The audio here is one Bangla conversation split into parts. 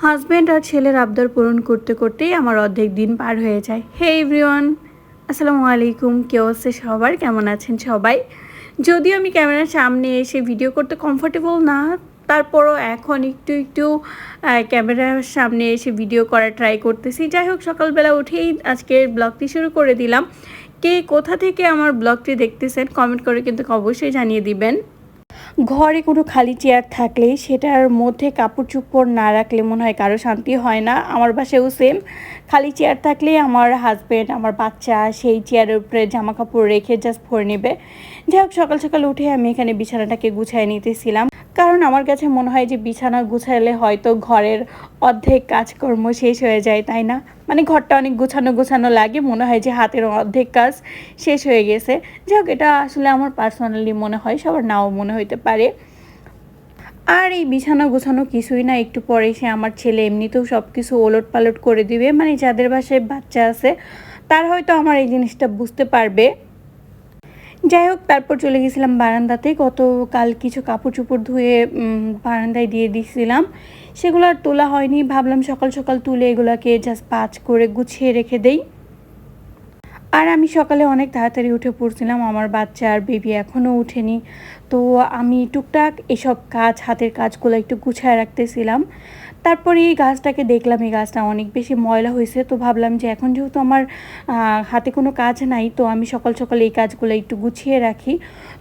হাজব্যান্ড আর ছেলের আবদার পূরণ করতে করতেই আমার অর্ধেক দিন পার হয়ে যায়। হে এভরিওয়ান, আসসালামু আলাইকুম। কেউ আছে সবার, কেমন আছেন সবাই? যদিও আমি ক্যামেরার সামনে এসে ভিডিও করতে কমফোর্টেবল না, তারপরও এখন একটু একটু ক্যামেরার সামনে এসে ভিডিও করা ট্রাই করতেছি। যাই হোক, সকালবেলা উঠেই আজকের ব্লগটি শুরু করে দিলাম। কে কোথা থেকে আমার ব্লগটি দেখতেছেন কমেন্ট করে কিন্তু অবশ্যই জানিয়ে দিবেন। ঘরে কোনো খালি চেয়ার থাকলে সেটার মধ্যে কাপড় চোপড় না রাখলে মনে হয় কারো শান্তি হয় না। আমার বাসায়ও সেম, খালি চেয়ার থাকলে আমার হাজব্যান্ড, আমার বাচ্চা সেই চেয়ারের উপরে জামা কাপড় রেখে জাস্ট ভরে নেবে। যাই হোক, সকাল সকাল উঠে আমি এখানে বিছানাটাকে গুছিয়ে নিতেছিলাম, কারণ আমার কাছে মনে হয় যে বিছানা গুছাইলে হয়তো ঘরের অর্ধেক কাজকর্ম শেষ হয়ে যায়, তাই না? মানে ঘরটা অনেক গোছানো গোছানো লাগে, মনে হয় যে হাতের অর্ধেক কাজ শেষ হয়ে গেছে। যাই হোক, এটা আসলে আমার পার্সোনালি মনে হয়, সবার নাও মনে হইতে পারে। আর এই বিছানা গোছানো কিছুই না, একটু পরে সে আমার ছেলে এমনিতেও সব কিছু ওলট পালট করে দিবে। মানে যাদের বাসায় বাচ্চা আছে তারা হয়তো আমার এই জিনিসটা বুঝতে পারবে। যাই হোক, তারপর চলে গেছিলাম বারান্দাতে। গতকাল কিছু কাপড় চোপড় ধুয়ে বারান্দায় দিয়ে দিয়েছিলাম, সেগুলো আর তোলা হয়নি। ভাবলাম সকাল সকাল তুলে এগুলোকে জাস্ট ভাঁজ করে গুছিয়ে রেখে দেই। আর আমি সকালে অনেক তাড়াতাড়ি উঠে পড়ছিলাম, আমার বাচ্চা আর বেবি এখনও উঠেনি। তো আমি টুকটাক এসব কাজ, হাতের কাজগুলো একটু গুছায় রাখতেছিলাম। তারপরে এই গাছটাকে দেখলাম, এই গাছটা অনেক বেশি ময়লা হয়েছে। তো ভাবলাম যে এখন যেহেতু আমার হাতে কোনো কাজ নাই, তো আমি সকাল সকাল এই কাজগুলো একটু গুছিয়ে রাখি।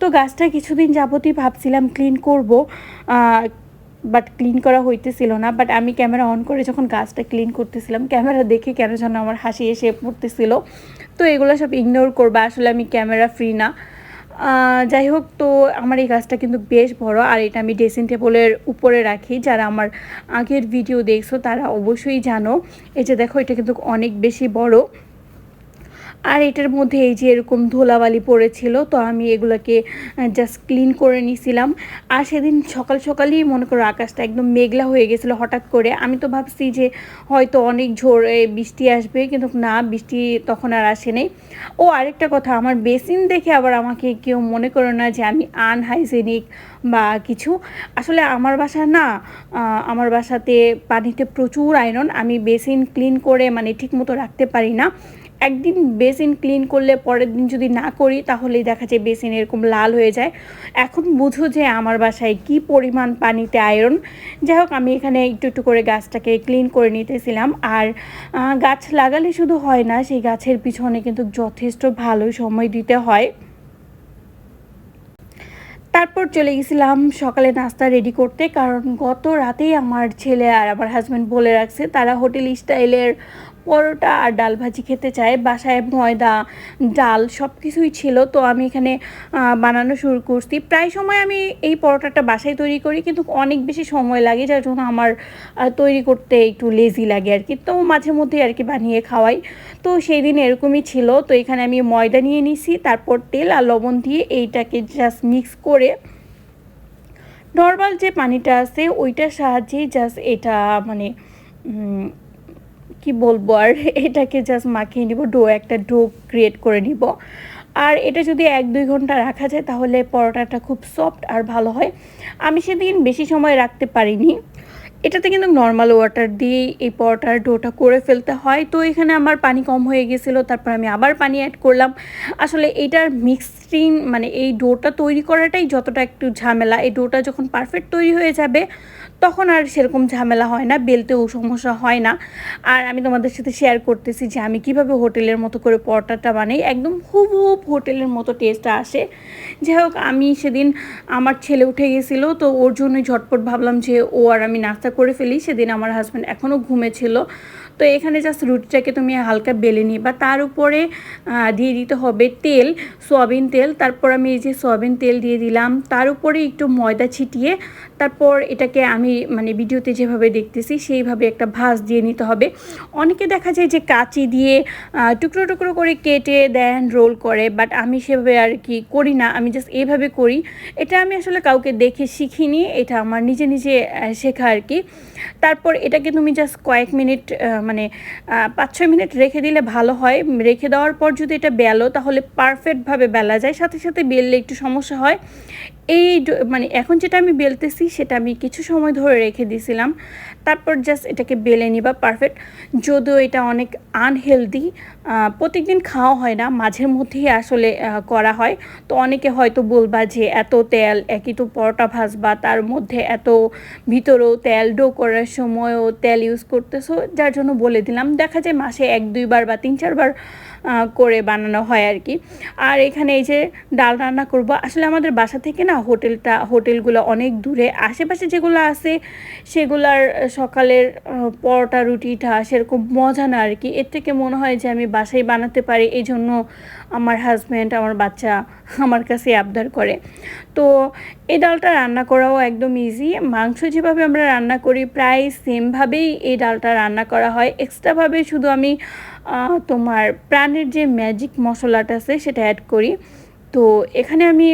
তো গাছটা কিছুদিন যাবতই ভাবছিলাম ক্লিন করব, বাট ক্লিন করা হইতেছিল না। বাট আমি ক্যামেরা অন করে যখন গাছটা ক্লিন করতেছিলাম, ক্যামেরা দেখে কেন যেন আমার হাসি এসে পড়তেছিল। তো এগুলো সব ইগনোর করবা, আসলে আমি ক্যামেরা ফ্রি না। যাই হোক, তো আমার এই গাছটা কিন্তু বেশ বড়, আর এটা আমি ড্রেসিং টেবলের উপরে রাখি। যারা আমার আগের ভিডিও দেখছো তারা অবশ্যই জানো। এই যে দেখো, এটা কিন্তু অনেক বেশি বড়। আর এটার মধ্যে এই যে এরকম ধুলাবালি পড়েছিল, তো আমি এগুলোকে জাস্ট ক্লিন করে নিছিলাম। আর সেদিন সকাল সকালই মনে করো আকাশটা একদম মেঘলা হয়ে গেছিলো হঠাৎ করে। আমি তো ভাবছি যে হয়তো অনেক ঝড়ে বৃষ্টি আসবে, কিন্তু না, বৃষ্টি তখন আর আসেনি। ও আরেকটা কথা, আমার বেসিন দেখে আবার আমাকে কেউ মনে করো না যে আমি আনহাইজেনিক বা কিছু। আসলে আমার বাসা না, আমার বাসাতে পানিতে প্রচুর আয়রন। আমি বেসিন ক্লিন করে মানে ঠিক মতো রাখতে পারি না। একদিন বেসিন ক্লিন করলে পরের দিন যদি না করি তাহলেই দেখা যায় বেসিন এরকম লাল হয়ে যায়। এখন বুঝো যে আমার বাসায় কি পরিমাণ পানিতে আয়রন। যাই হোক, আমি এখানে একটু একটু করে গাছটাকে ক্লিন করে নিতেছিলাম। আর গাছ লাগালে শুধু হয় না, সেই গাছের পিছনে কিন্তু যথেষ্ট ভালো সময় দিতে হয়। তারপর চলে গেছিলাম সকালে নাস্তা রেডি করতে, কারণ গত রাতেই আমার ছেলে আর আমার হাজব্যান্ড বলে রাখছে তারা হোটেল স্টাইলের পরোটা আর ডাল ভাজি খেতে চায়। বাসায় ময়দা, ডাল সব কিছুই ছিল। তো আমি এখানে বানানো শুরু করছি। প্রায় সময় আমি এই পরোটাটা বাসায় তৈরি করি, কিন্তু অনেক বেশি সময় লাগে, যার জন্য আমার তৈরি করতে একটু লেজি লাগে আর কি। তো মাঝে মধ্যে আর কি বানিয়ে খাওয়াই। তো সেই দিন এরকমই ছিল। তো এখানে আমি ময়দা নিয়ে নিছি, তারপর তেল আর লবণ দিয়ে এইটাকে জাস্ট মিক্স করে নর্মাল যে পানিটা আছে ওইটার সাহায্যেই জাস্ট এটা মানে কি বলবো আর, এটাকে জাস্ট মাখিয়ে নিব, একটা ডো ক্রিয়েট করে নিব। আর এটা যদি 1-2 ঘন্টা রাখা যায় তাহলে পরোটাটা খুব সফট আর ভালো হয়। আমি সেদিন বেশি সময় রাখতে পারিনি। এটাতে কিন্তু নর্মাল ওয়াটার দিয়েই এই পরোটার ডোটা করে ফেলতে হয়। তো এখানে আমার পানি কম হয়ে গেছিলো, তারপর আমি আবার পানি অ্যাড করলাম। আসলে এইটার মিক্সিং মানে এই ডোটা তৈরি করাটাই যতটা একটু ঝামেলা। এই ডোটা যখন পারফেক্ট তৈরি হয়ে যাবে তখন আর সেরকম ঝামেলা হয় না, বেলতেও সমস্যা হয় না। আর আমি তোমাদের সাথে শেয়ার করতেছি যে আমি কিভাবে হোটেলের মতো করে পরোটাটা বানাই, একদম হুবহুব হোটেলের মতো টেস্টটা আসে। যাই হোক, আমি সেদিন আমার ছেলে উঠে গেছিলো, তো ওর জন্যই ঝটপট ভাবলাম যে ও আর আমি নাস্তা করে ফেলি। সেদিন আমার হাজব্যান্ড এখনও ঘুমেছিল। তো এখানে জাস্ট রুটিটাকে তুমি হালকা বেলে নিবা, তার উপরে দিয়ে দিতে হবে তেল, সয়াবিন তেল। তারপর আমি এই যে সয়াবিন তেল দিয়ে দিলাম, তার উপরে একটু ময়দা ছিটিয়ে তারপর এটাকে আমি মানে ভিডিওতে যেভাবে দেখতেছি সেইভাবে একটা ভাঁজ দিয়ে নিতে হবে। অনেকে দেখা যায় যে কাঁচি দিয়ে টুকরো টুকরো করে কেটে দেন রোল করে, বাট আমি সেভাবে আর কি করি না, আমি জাস্ট এইভাবে করি। এটা আমি আসলে কাউকে দেখে শিখিনি, এটা আমার নিজে নিজে শেখা আর কি। তারপর এটাকে তুমি জাস্ট কয়েক মিনিট মানে 5-6 মিনিট রেখে দিলে ভালো হয়। রেখে দেওয়ার পর যদি এটা বেলো তাহলে পারফেক্টভাবে বেলা যায়, সাথে সাথে বেললে একটু সমস্যা হয়। মানে এখন যেটা আমি বেলতেছি সেটা আমি কিছু সময় ধরে রেখে দিয়েছিলাম, তারপর জাস্ট এটাকে বেলে নিবা পারফেক্ট। যদিও এটা অনেক আনহেলদি, প্রত্যেকদিন খাওয়া হয় না, মাঝের মধ্যেই আসলে করা হয়। তো অনেকে হয়তো বলবা যে এত তেল, একই তো পরোটা ভাজবা, তার মধ্যে এত ভিতরেও তেল, ডো করার সময়ও তেল ইউজ করতেছো, যার জন্য বলে দিলাম। দেখা যায় মাসে 1-2 বার বা 3-4 বার করে বানানো হয় আর কি। আর এখানে এই যে ডাল রান্না করব, আসলে আমাদের বাসা থেকে না হোটেলগুলো অনেক দূরে, আশেপাশে যেগুলো আছে সেগুলার সকালের পরোটা রুটিটা সেরকম মজা না আর কি। এর থেকে মনে হয় যে আমি বাসায় বানাতে পারি, এই জন্য আমার হাজব্যান্ড, আমার বাচ্চা আমার কাছে আবদার করে। তো এই ডালটা রান্না করাও একদম ইজি। মাংস যেভাবে আমরা রান্না করি প্রায় সেমভাবেই এই ডালটা রান্না করা হয়। এক্সট্রাভাবে শুধু আমি তোমার প্রাণের যে ম্যাজিক মশলাটা আছে সেটা অ্যাড করি। তো এখানে আমি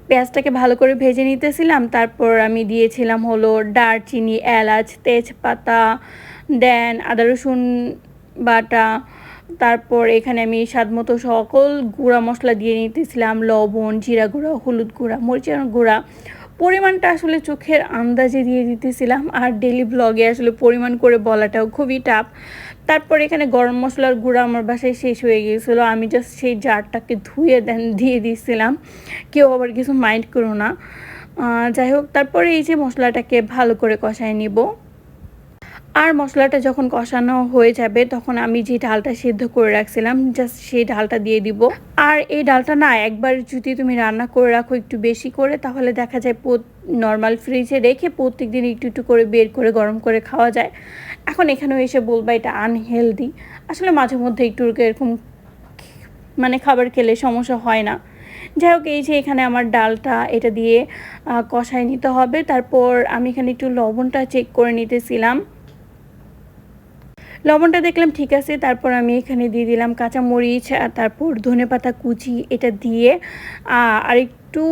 পেঁয়াজটাকে ভালো করে ভেজে নিতেছিলাম, তারপর আমি দিয়েছিলাম হলো দারচিনি, এলাচ, তেজপাতা, দেন আদা রসুন বাটা, তারপর এখানে আমি স্বাদমতো সকল গুঁড়া মশলা দিয়ে নিতেছিলাম, লবণ, জিরা গুঁড়া, হলুদ গুঁড়া, মরিচের গুঁড়া। পরিমাণটা আসলে চোখের আন্দাজে দিয়ে দিতেছিলাম, আর ডেলি ব্লগে আসলে পরিমাণ করে বলাটাও খুবই টাফ। তারপর এখানে গরম মশলার গুঁড়া আমার বাসায় শেষ হয়ে গিয়েছিলো, আমি জাস্ট সেই জারটাকে ধুয়ে দিয়ে দিয়েছিলাম, কেউ আবার কিছু মাইন্ড করো না। যাই হোক, তারপরে এই যে মশলাটাকে ভালো করে কষায় নিব। আর মশলাটা যখন কষানো হয়ে যাবে তখন আমি যে ডালটা সিদ্ধ করে রাখছিলাম জাস্ট সেই ডালটা দিয়ে দিব। আর এই ডালটা না একবার যদি তুমি রান্না করে রাখো একটু বেশি করে, তাহলে দেখা যায় নর্মাল ফ্রিজে রেখে প্রত্যেক দিন একটু একটু করে বের করে গরম করে খাওয়া যায়। এখন এখানেও এসে বলবা এটা আনহেলদি, আসলে মাঝে মধ্যে একটু এরকম মানে খাবার খেলে সমস্যা হয় না। যাই হোক, এই যে এখানে আমার ডালটা এটা দিয়ে কষায় নিতে হবে। তারপর আমি এখানে একটু লবণটা চেক করে নিতেছিলাম, লবণটা দেখলাম ঠিক আছে। তারপর আমি এখানে দিয়ে দিলাম কাঁচামরিচ, তারপর ধনেপাতা কুচি, এটা দিয়ে আর একটু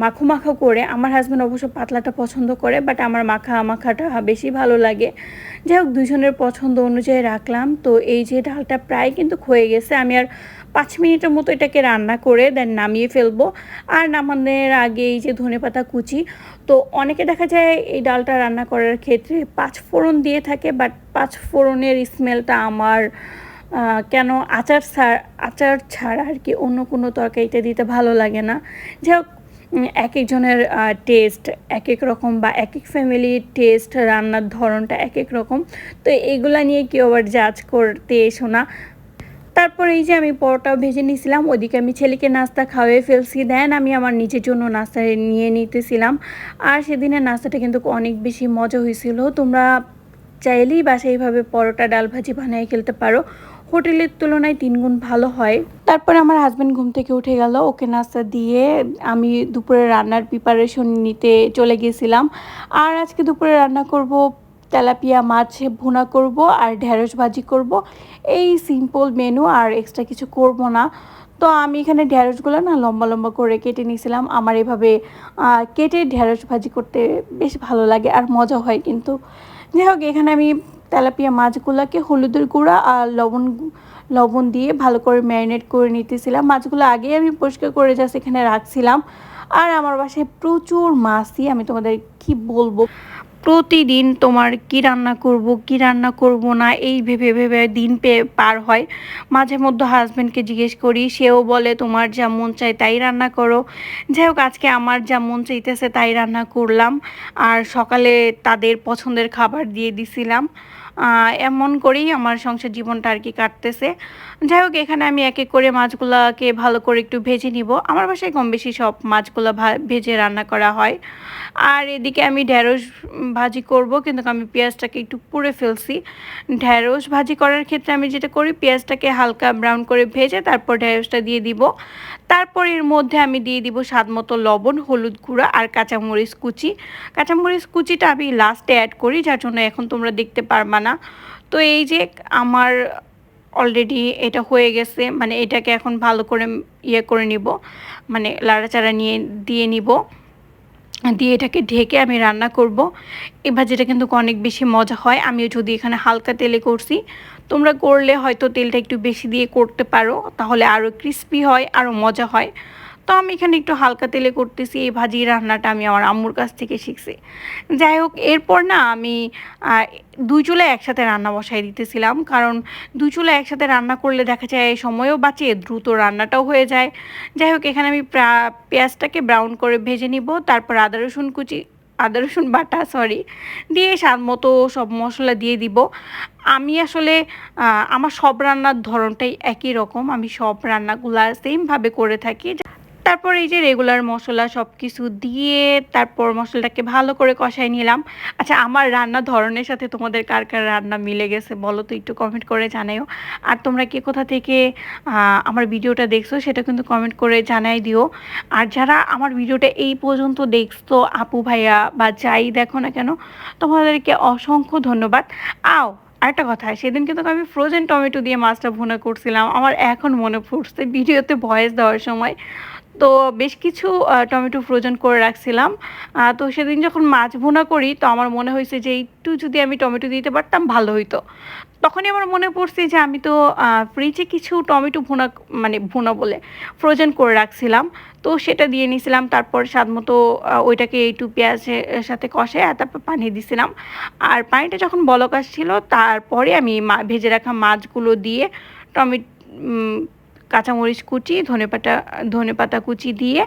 মাখো মাখো করে, আমার হাজব্যান্ড অবশ্য পাতলাটা পছন্দ করে, বাট আমার মাখাটা বেশি ভালো লাগে। যাই হোক, দুজনের পছন্দ অনুযায়ী রাখলাম। তো এই যে ডালটা প্রায় কিন্তু হয়ে গেছে, আমি আর 5 মিনিটের মতো এটাকে রান্না করে দেন নামিয়ে ফেলবো। আর নামানোর আগে এই যে ধনেপাতা কুচি, তো অনেকে দেখা যায় এই ডালটা রান্না করার ক্ষেত্রে 5 ফোড়ন দিয়ে থাকে, বাট 5 ফোড়নের স্মেলটা আমার কেন আচার ছাড়া আর কি অন্য কোনো তরকারিতে দিতে ভালো লাগে না। যাই হোক, এক একজনের টেস্ট এক এক রকম, বা এক এক ফ্যামিলির টেস্ট, রান্নার ধরনটা এক এক রকম। তো এইগুলা নিয়ে কেউ আবার জাজ করতে এসো না। তারপর এই যে আমি পরোটাও ভেজে নিয়েছিলাম, ওদিকে আমি ছেলেকে নাস্তা খাওয়াই ফেলছি, দেন আমি আমার নিজের জন্য নাস্তা নিয়ে নিতেছিলাম। আর সেদিনের নাস্তাটা কিন্তু অনেক বেশি মজা হয়েছিল। তোমরা চাইলেই বাসায় এইভাবে পরোটা ডাল ভাজি বানিয়ে খেলতে পারো, হোটেলের তুলনায় 3 গুণ ভালো হয়। তারপর আমার হাজব্যান্ড ঘুম থেকে উঠে গেল, ওকে নাস্তা দিয়ে আমি দুপুরে রান্নার প্রিপারেশন নিতে চলে গেছিলাম। আর আজকে দুপুরে রান্না করব তেলাপিয়া মাছ ভুনা করব আর ঢেঁড়স ভাজি করব, এই সিম্পল মেনু, আর এক্সট্রা কিছু করব না। তো আমি এখানে ঢেঁড়সগুলো না লম্বা লম্বা করে কেটে নিয়েছিলাম। আমার এভাবে কেটে ঢেঁড়স ভাজি করতে বেশ ভালো লাগে আর মজা হয় কিন্তু। যাই হোক, এখানে আমি তেলাপিয়া মাছগুলোকে হলুদের গুঁড়া আর লবণ দিয়ে ভালো করে ম্যারিনেট করে নিতেছিলাম। মাছগুলো আগে আমি পরিষ্কার করে জাস্ট এখানে রাখছিলাম। আর আমার বাসায় প্রচুর মাছই, আমি তোমাদের কি বলবো, প্রতিদিন তোমার কি রান্না করব না এই ভেবে ভেবে দিন পার হয়। মাঝে মধ্যে হাজব্যান্ডকে জিজ্ঞেস করি, সেও বলে তোমার যা মন চায় তাই রান্না করো। যাই হোক, আজকে আমার যা মন চাইতেছে তাই রান্না করলাম, আর সকালে তাদের পছন্দের খাবার দিয়ে দিছিলাম। এমন করেই আমার সংসার জীবনটা আর কি কাটতেছে। যাই হোক, এখানে আমি এক এক করে মাছগুলোকে ভালো করে একটু ভেজে নিব। আমার বাসায় কম বেশি সব মাছগুলো ভেজে রান্না করা হয়। আর এদিকে আমি ঢেঁড়স ভাজি করব, কিন্তু আমি পেঁয়াজটাকে একটু পুড়ে ফেলছি। ঢেঁড়স ভাজি করার ক্ষেত্রে আমি যেটা করি, পেঁয়াজটাকে হালকা ব্রাউন করে ভেজে তারপর ঢেঁড়সটা দিয়ে দিব। তারপর এর মধ্যে আমি দিয়ে দিব স্বাদমতো লবণ, হলুদ গুঁড়া আর কাঁচামরিচ কুচি। কাঁচামরিচ কুচিটা আমি লাস্টে অ্যাড করি, যার জন্য এখন তোমরা দেখতে পারবা না। তো এই যে আমার অলরেডি এটা হয়ে গেছে, মানে এটাকে এখন ভালো করে করে নিব, মানে লাড়াচাড়া দিয়ে নিব, দিয়ে এটাকে ঢেকে আমি রান্না করব। এই ভাজিটা কিন্তু অনেক বেশি মজা হয়। আমিও যদি এখানে হালকা তেলে করছি, তোমরা করলে হয়তো তেলটা একটু বেশি দিয়ে করতে পারো, তাহলে আরও ক্রিস্পি হয়, আরও মজা হয়। তো আমি এখানে একটু হালকা তেলে করতেছি। এই ভাজি রান্নাটা আমি আমার আম্মুর কাছ থেকে শিখছি। যাই হোক, এরপর না আমি ২ চুলায় একসাথে রান্না বসাই দিতেছিলাম। কারণ ২ চুলায় একসাথে রান্না করলে দেখা যায় সময়ও বাঁচে, দ্রুত রান্নাটাও হয়ে যায়। যাই হোক, এখানে আমি পেঁয়াজটাকে ব্রাউন করে ভেজে নিব। তারপর আদা রসুন বাটা দিয়ে স্বাদ মতো সব মশলা দিয়ে দিব। আমি আসলে আমার সব রান্নার ধরনটাই একই রকম। আমি সব রান্নাগুলা সেমভাবে করে থাকি। তারপর এই যে রেগুলার মশলা সব কিছু দিয়ে তারপর মশলাটাকে ভালো করে কষাই নিলাম। আচ্ছা, আমার রান্নার ধরনের সাথে তোমাদের কার কার রান্না মিলে গেছে বলো তো, একটু কমেন্ট করে জানাইও। আর তোমরা কে কোথা থেকে আমার ভিডিওটা দেখছো সেটা কিন্তু কমেন্ট করে জানাই দিও। আর যারা আমার ভিডিওটা এই পর্যন্ত দেখছো, আপু ভাইয়া বা যাই দেখো না কেন, তোমাদেরকে অসংখ্য ধন্যবাদ। আরেকটা কথা, সেদিন কিন্তু আমি ফ্রোজেন টমেটো দিয়ে মাছটা ভুনা করছিলাম। আমার এখন মনে পড়ছে ভিডিওতে ভয়েস দেওয়ার সময়। তো বেশ কিছু টমেটো ফ্রোজেন করে রাখছিলাম। তো সেদিন যখন মাছ ভুনা করি তো আমার মনে হয়েছে যে একটু যদি আমি টমেটো দিতে পারতাম ভালো হইতো। তখনই আমার মনে পড়ছে যে আমি তো ফ্রিজে কিছু টমেটো ভুনা বলে ফ্রোজেন করে রাখছিলাম। তো সেটা দিয়ে নিয়েছিলাম। তারপর স্বাদ মতো ওইটাকে একটু পেঁয়াজের সাথে কষে তারপর পানি দিছিলাম। আর পানিটা যখন বলক আসছিল তারপরে আমি ভেজে রাখা মাছগুলো দিয়ে টমেটো, কাঁচামরিচ কুচি, ধনেপাতা কুচি দিয়ে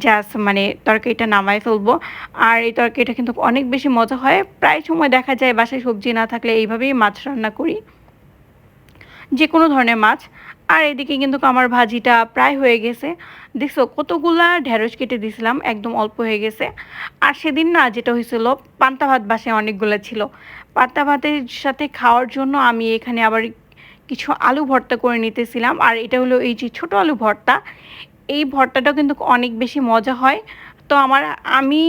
জাস্ট তরকারিটা নামায় ফেলবো। আর এই তরকারিটা কিন্তু অনেক বেশি মজা হয়। প্রায় সময় দেখা যায় বাসায় সবজি না থাকলে এইভাবেই মাছ রান্না করি, যে কোনো ধরনের মাছ। আর এদিকে কিন্তু আমার ভাজিটা প্রায় হয়ে গেছে। দেখছো কতগুলা ঢেঁড়স কেটে দিয়েছিলাম, একদম অল্প হয়ে গেছে। আর সেদিন না যেটা হয়েছিল, পান্তা ভাত বাসায় অনেকগুলো ছিল। পান্তা ভাতের সাথে খাওয়ার জন্য আমি এখানে আবার কিছু আলু ভর্তা করে নিতেছিলাম। আর এটা হলো এই যে ছোটো আলু ভর্তা, এই ভর্তাটাও কিন্তু অনেক বেশি মজা হয়। তো আমি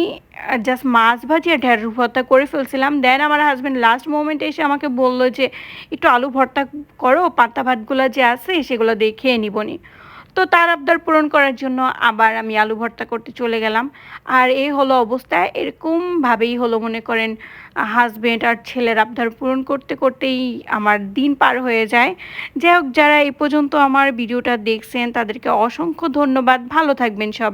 জাস্ট মাছ ভাজি আর ঢেঁড়স ভর্তা করে ফেলছিলাম। দেন আমার হাজব্যান্ড লাস্ট মোমেন্টে এসে আমাকে বললো যে একটু আলু ভর্তা করো, পান্তা ভাতগুলো যে আছে সেগুলো দিয়ে খেয়ে নিবনি। তো তার আবদার পূরণ করার জন্য আবার আমি আলু ভর্তা করতে চলে গেলাম। আর এই হলো অবস্থা। এরকমভাবেই হলো, মনে করেন হাজব্যান্ড আর ছেলের আবদার পূরণ করতে করতেই আমার দিন পার হয়ে যায়। যাই হোক, যারা এই পর্যন্ত আমার ভিডিওটা দেখছেন তাদেরকে অসংখ্য ধন্যবাদ। ভালো থাকবেন সব।